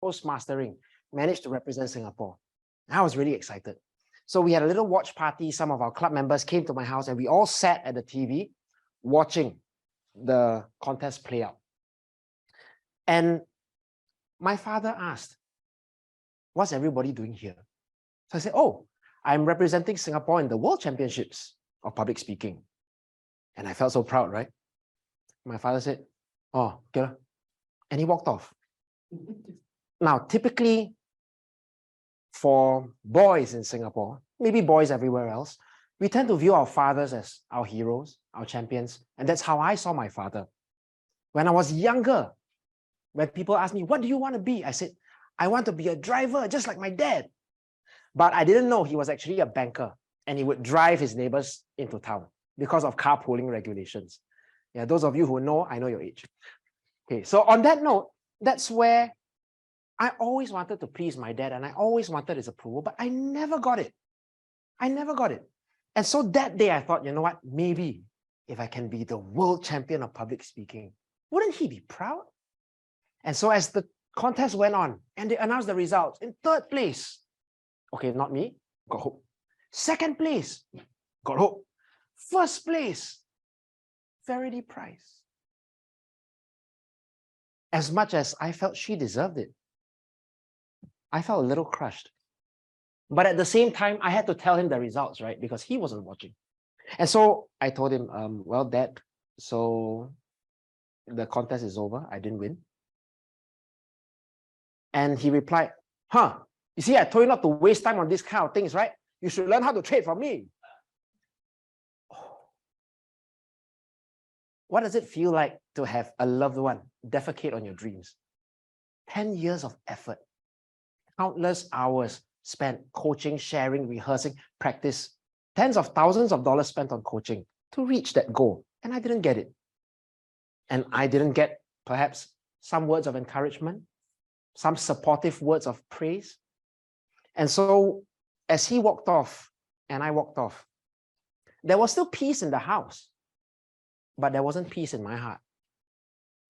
Toastmastering, managed to represent Singapore. I was really excited. So we had a little watch party. Some of our club members came to my house and we all sat at the TV watching the contest play out. And my father asked, what's everybody doing here? So I said, oh, I'm representing Singapore in the World Championships of Public Speaking. And I felt so proud, right? My father said, oh, okay. And he walked off. Now, typically, for boys in Singapore, maybe boys everywhere else, we tend to view our fathers as our heroes, our champions. And that's how I saw my father. When I was younger, when people asked me, what do you want to be? I said, I want to be a driver, just like my dad. But I didn't know he was actually a banker and he would drive his neighbors into town because of carpooling regulations. Yeah, those of you who know, I know your age. Okay, so on that note, that's where I always wanted to please my dad and I always wanted his approval, but I never got it. I never got it. And so that day I thought, you know what, maybe if I can be the world champion of public speaking, wouldn't he be proud? And so as the contest went on and they announced the results, in third place, okay, not me, got hope. Second place, got hope. First place, Verity Price. As much as I felt she deserved it, I felt a little crushed. But at the same time, I had to tell him the results, right? Because he wasn't watching. And so I told him, well, Dad, so the contest is over. I didn't win. And he replied, huh, you see, I told you not to waste time on these kind of things, right? You should learn how to trade from me. Oh. What does it feel like to have a loved one defecate on your dreams? 10 years of effort, countless hours spent coaching, sharing, rehearsing, practice, tens of thousands of dollars spent on coaching to reach that goal. And I didn't get it. And I didn't get perhaps some words of encouragement, some supportive words of praise. And so as he walked off and I walked off, there was still peace in the house, but there wasn't peace in my heart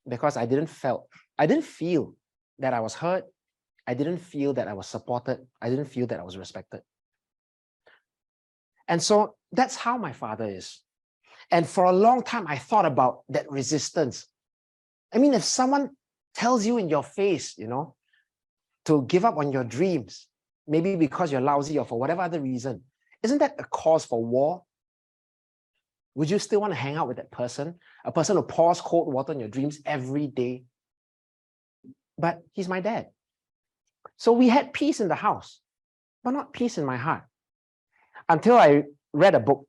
because I didn't feel that I was heard. I didn't feel that I was supported. I didn't feel that I was respected. And so that's how my father is. And for a long time, I thought about that resistance. I mean, if someone tells you in your face, you know, to give up on your dreams, maybe because you're lousy or for whatever other reason, isn't that a cause for war? Would you still want to hang out with that person? A person who pours cold water on your dreams every day? But he's my dad. So we had peace in the house, but not peace in my heart. Until I read a book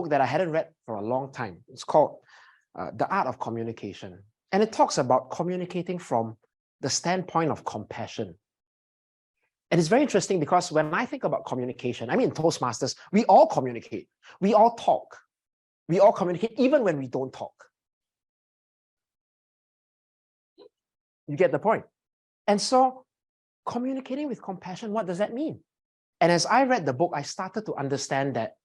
that I hadn't read for a long time. It's called The Art of Communication. And it talks about communicating from the standpoint of compassion. And it's very interesting because when I think about communication, I mean, Toastmasters, we all communicate. We all talk. We all communicate even when we don't talk. You get the point? And so communicating with compassion, what does that mean? And as I read the book, I started to understand that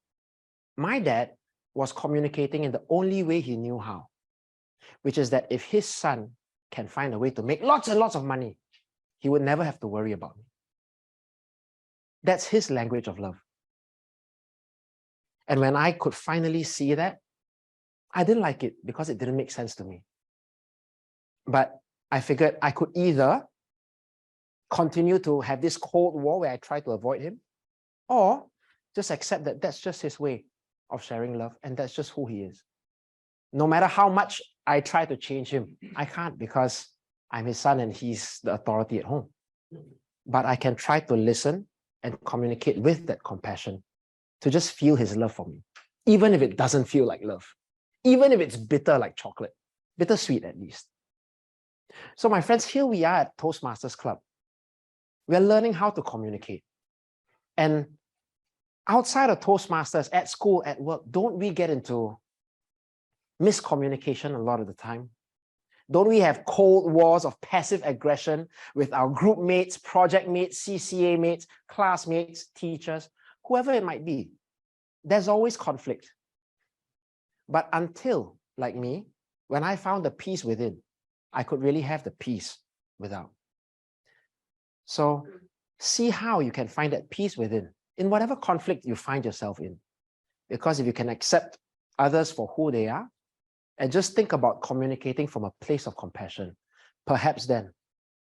my dad was communicating in the only way he knew how, which is that if his son can find a way to make lots and lots of money, he would never have to worry about me. That's his language of love. And when I could finally see that, I didn't like it because it didn't make sense to me. But I figured I could either continue to have this cold war where I try to avoid him, or just accept that that's just his way of sharing love and that's just who he is. No matter how much I try to change him, I can't because I'm his son and he's the authority at home. But I can try to listen and communicate with that compassion to just feel his love for me, even if it doesn't feel like love, even if it's bitter like chocolate, bittersweet at least. So my friends, here we are at Toastmasters Club. We're learning how to communicate. And outside of Toastmasters, at school, at work, don't we get into miscommunication a lot of the time? Don't we have cold wars of passive aggression with our group mates, project mates, CCA mates, classmates, teachers, whoever it might be? There's always conflict. But until, like me, when I found the peace within, I could really have the peace without. So see how you can find that peace within, in whatever conflict you find yourself in. Because if you can accept others for who they are, and just think about communicating from a place of compassion, perhaps then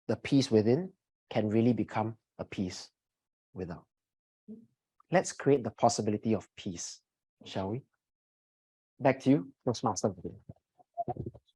the peace within can really become a peace without. Let's create the possibility of peace, shall we? Back to you, Toastmaster.